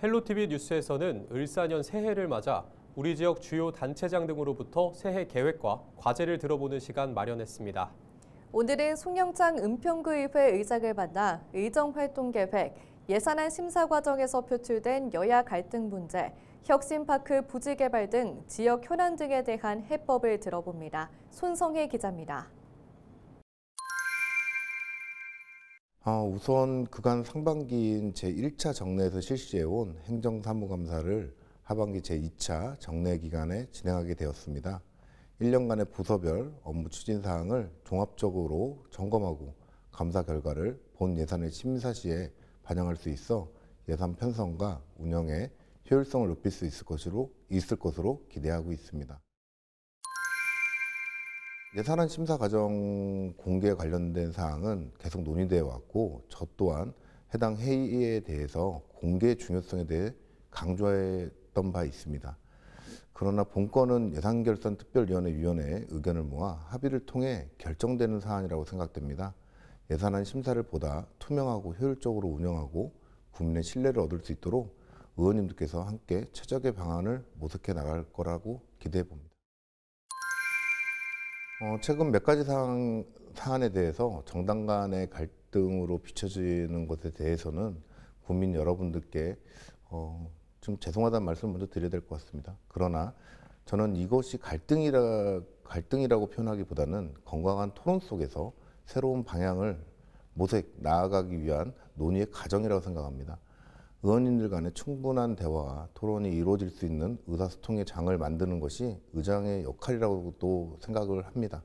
헬로티비 뉴스에서는 을사년 새해를 맞아 우리 지역 주요 단체장 등으로부터 새해 계획과 과제를 들어보는 시간 마련했습니다. 오늘은 송영창 은평구의회 의장을 만나 의정활동 계획, 예산안 심사 과정에서 표출된 여야 갈등 문제, 혁신파크 부지 개발 등 지역 현안 등에 대한 해법을 들어봅니다. 손성혜 기자입니다. 우선 그간 상반기인 제1차 정례에서 실시해온 행정사무감사를 하반기 제2차 정례 기간에 진행하게 되었습니다. 1년간의 부서별 업무 추진 사항을 종합적으로 점검하고 감사 결과를 본 예산의 심사 시에 반영할 수 있어 예산 편성과 운영의 효율성을 높일 수 있을 것으로 기대하고 있습니다. 예산안 심사 과정 공개에 관련된 사항은 계속 논의되어 왔고 저 또한 해당 회의에 대해서 공개의 중요성에 대해 강조했던 바 있습니다. 그러나 본건은 예산결산특별위원회의 의견을 모아 합의를 통해 결정되는 사안이라고 생각됩니다. 예산안 심사를 보다 투명하고 효율적으로 운영하고 국민의 신뢰를 얻을 수 있도록 의원님들께서 함께 최적의 방안을 모색해 나갈 거라고 기대해 봅니다. 최근 몇 가지 사안에 대해서 정당 간의 갈등으로 비춰지는 것에 대해서는 국민 여러분들께 좀 죄송하다는 말씀을 먼저 드려야 될 것 같습니다. 그러나 저는 이것이 갈등이라고 표현하기보다는 건강한 토론 속에서 새로운 방향을 나아가기 위한 논의의 과정이라고 생각합니다. 의원님들 간의 충분한 대화와 토론이 이루어질 수 있는 의사소통의 장을 만드는 것이 의장의 역할이라고도 생각을 합니다.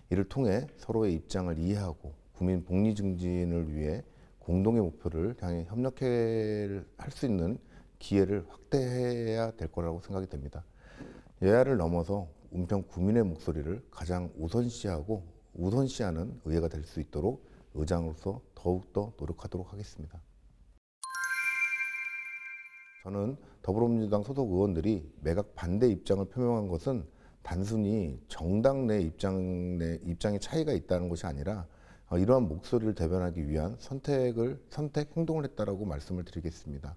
이를 통해 서로의 입장을 이해하고 국민 복리 증진을 위해 공동의 목표를 향해 협력할 수 있는 기회를 확대해야 될 거라고 생각이 됩니다. 여야를 넘어서 은평 구민의 목소리를 가장 우선시하는 의회가 될 수 있도록 의장으로서 더욱더 노력하도록 하겠습니다. 저는 더불어민주당 소속 의원들이 매각 반대 입장을 표명한 것은 단순히 정당 내 입장의 차이가 있다는 것이 아니라 이러한 목소리를 대변하기 위한 선택 행동을 했다라고 말씀을 드리겠습니다.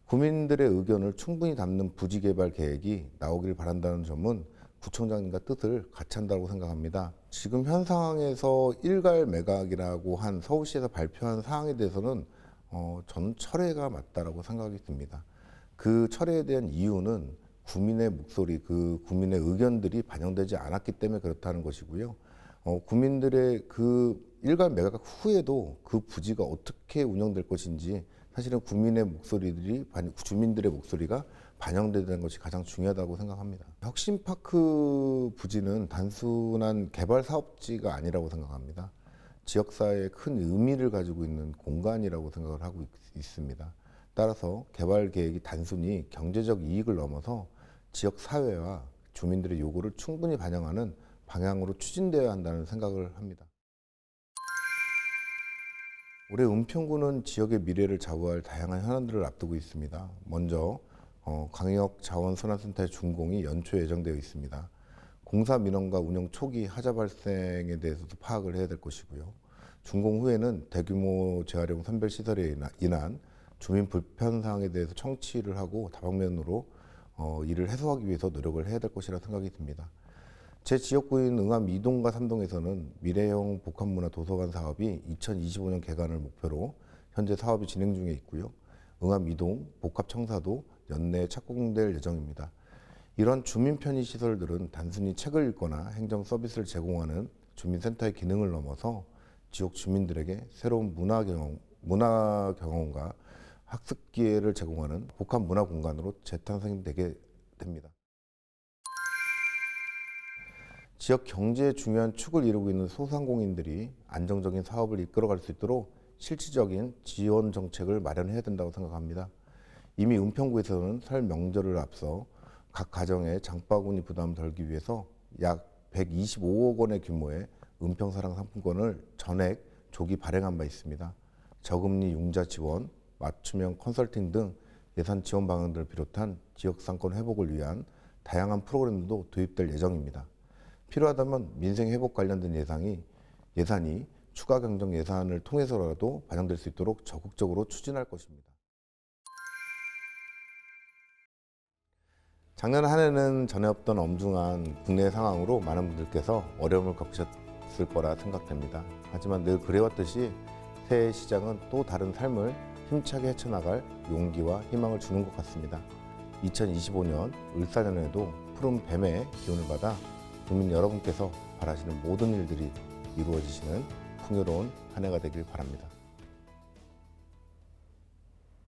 구민들의 의견을 충분히 담는 부지 개발 계획이 나오길 바란다는 점은 구청장님과 뜻을 같이 한다고 생각합니다. 지금 현 상황에서 일괄 매각이라고 한 서울시에서 발표한 사항에 대해서는 저는 철회가 맞다라고 생각이 듭니다. 그 철회에 대한 이유는 국민의 목소리, 국민의 의견들이 반영되지 않았기 때문에 그렇다는 것이고요. 국민들의 그 일괄 매각 후에도 그 부지가 어떻게 운영될 것인지 사실은 주민들의 목소리가 반영되는 것이 가장 중요하다고 생각합니다. 혁신파크 부지는 단순한 개발 사업지가 아니라고 생각합니다. 지역사회에 큰 의미를 가지고 있는 공간이라고 생각을 하고 있습니다. 따라서 개발 계획이 단순히 경제적 이익을 넘어서 지역사회와 주민들의 요구를 충분히 반영하는 방향으로 추진되어야 한다는 생각을 합니다. 올해 은평구는 지역의 미래를 좌우할 다양한 현안들을 앞두고 있습니다. 먼저 광역자원순환센터의 준공이 연초에 예정되어 있습니다. 공사 민원과 운영 초기 하자 발생에 대해서도 파악을 해야 될 것이고요. 준공 후에는 대규모 재활용 선별시설에 인한 주민 불편 사항에 대해서 청취를 하고 다방면으로 이를 해소하기 위해서 노력을 해야 될 것이라 생각이 듭니다. 제 지역구인 응암 2동과 3동에서는 미래형 복합문화 도서관 사업이 2025년 개관을 목표로 현재 사업이 진행 중에 있고요. 응암 2동 복합청사도 연내에 착공될 예정입니다. 이런 주민 편의 시설들은 단순히 책을 읽거나 행정 서비스를 제공하는 주민센터의 기능을 넘어서 지역 주민들에게 새로운 문화 경험과 학습 기회를 제공하는 복합 문화 공간으로 재탄생되게 됩니다. 지역 경제에 중요한 축을 이루고 있는 소상공인들이 안정적인 사업을 이끌어갈 수 있도록 실질적인 지원 정책을 마련해야 된다고 생각합니다. 이미 은평구에서는 설 명절을 앞서 각 가정의 장바구니 부담을 덜기 위해서 약 125억 원의 규모의 은평사랑 상품권을 전액 조기 발행한 바 있습니다. 저금리 융자 지원, 맞춤형 컨설팅 등 예산 지원 방안들을 비롯한 지역상권 회복을 위한 다양한 프로그램도 도입될 예정입니다. 필요하다면 민생 회복 관련된 예산이 추가 경정 예산을 통해서라도 반영될 수 있도록 적극적으로 추진할 것입니다. 작년 한 해는 전에 없던 엄중한 국내 상황으로 많은 분들께서 어려움을 겪으셨을 거라 생각됩니다. 하지만 늘 그래왔듯이 새해 시작은 또 다른 삶을 힘차게 헤쳐나갈 용기와 희망을 주는 것 같습니다. 2025년 을사년에도 푸른 뱀의 기운을 받아 국민 여러분께서 바라시는 모든 일들이 이루어지시는 풍요로운 한 해가 되길 바랍니다.